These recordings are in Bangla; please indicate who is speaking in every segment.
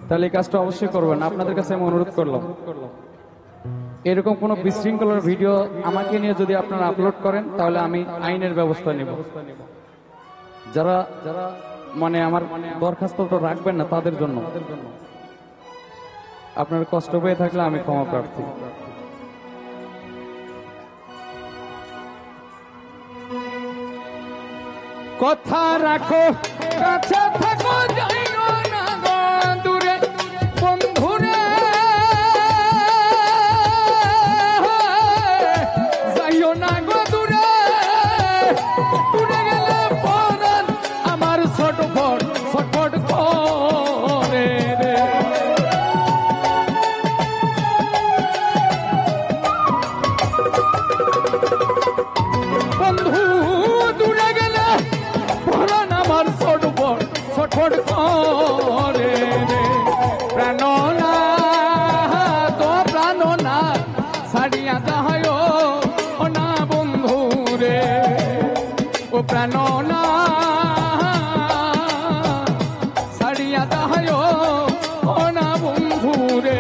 Speaker 1: তাহলে এই কাজটা অবশ্যই করবেন। আপনাদের কাছে আমি অনুরোধ করলাম, এরকম কোনো বিশৃঙ্খলার ভিডিও আমাকে নিয়ে যদি আপনারা আপলোড করেন তাহলে আমি আইনের ব্যবস্থা নেব। যারা যারা মানে আমার দরখাস্তটা রাখবেন না তাদের জন্য আপনার কষ্ট পেয়ে থাকলে আমি ক্ষমা প্রার্থী। কথা রাখো, কাছে থাকো, যাইও না গো দূরে বন্ধুরে, যাইও না গো দূরে, দূরে গেলে পরাণ আমার ছটফট ছটফট করে রে। বন্ধু দূরে গেলে পরাণ আমার ছটফট ছটফট করে রে। প্রাণনা তো প্রাণনা ছাড়িয়া যাহায় ও না বন্ধু রে, ও প্রাণনা ছাড়িয়া যাহায় ও না বন্ধু রে।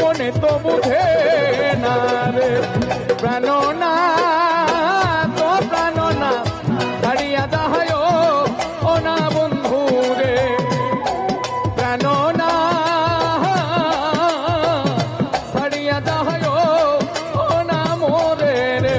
Speaker 1: মনে তো বুঝে না রে, প্রাণনা তো প্রাণনা ছাড়িয়া যাহায় ও না বন্ধু রে। প্রাণনা ছাড়িয়া যাহায় ও না মোরে রে।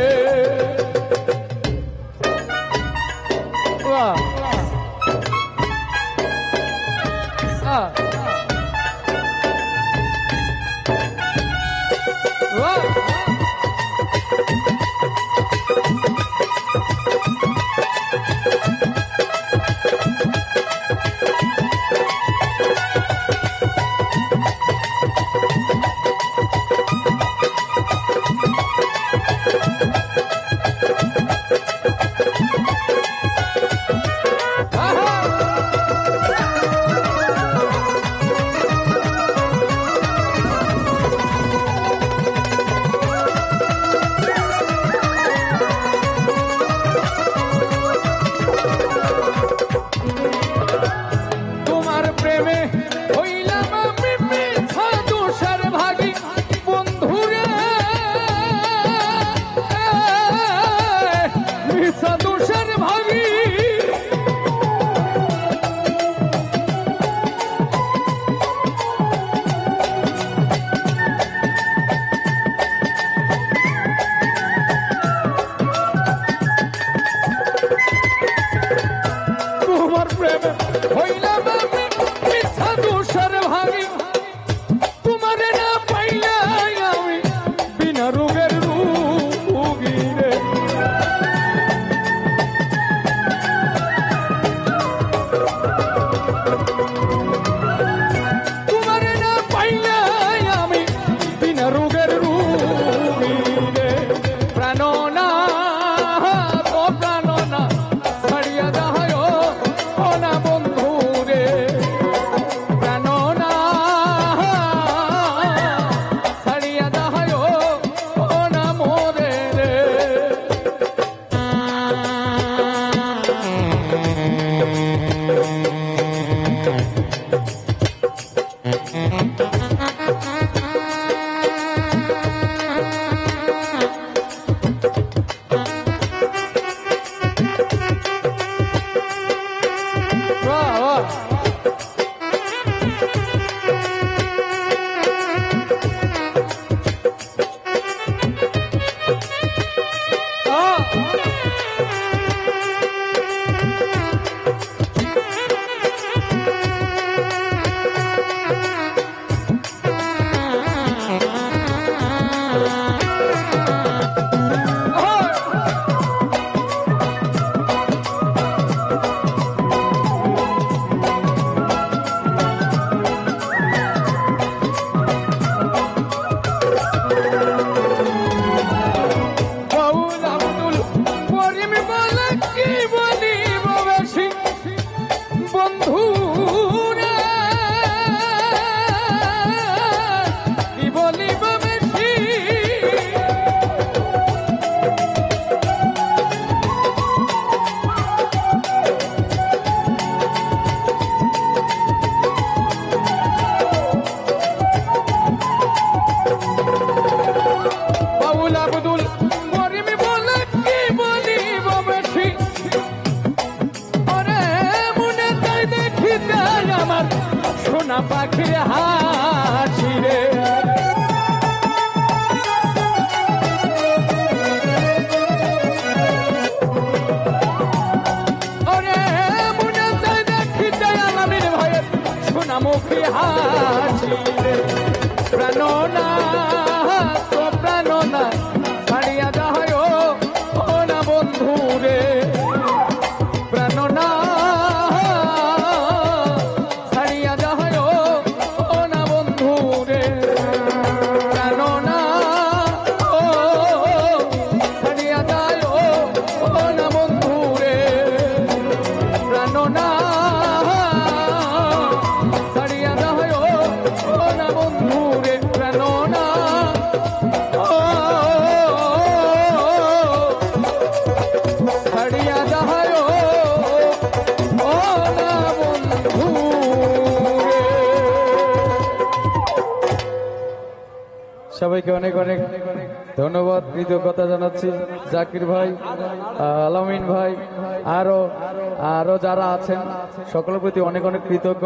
Speaker 1: প্রাণনা তো প্রাণনা ছাড়িয়া যায় ও না বন্ধু রে প্রাণনা ছাড়িয়া যায় ও না বন্ধু রে প্রাণনা ও ছাড়িয়া যায় ও না বন্ধু রে প্রাণনা ছাড়িয়া যায় ও না বন্ধু রে প্রাণনা ছাড়িয়া যায় ও না বন্ধু রে। সবাইকে অনেক অনেক ধন্যবাদ কৃতজ্ঞতা জানাচ্ছি জাকির ভাই আলামিন ভাই আরো আরো যারা আছেন সকলের প্রতি অনেক অনেক কৃতজ্ঞ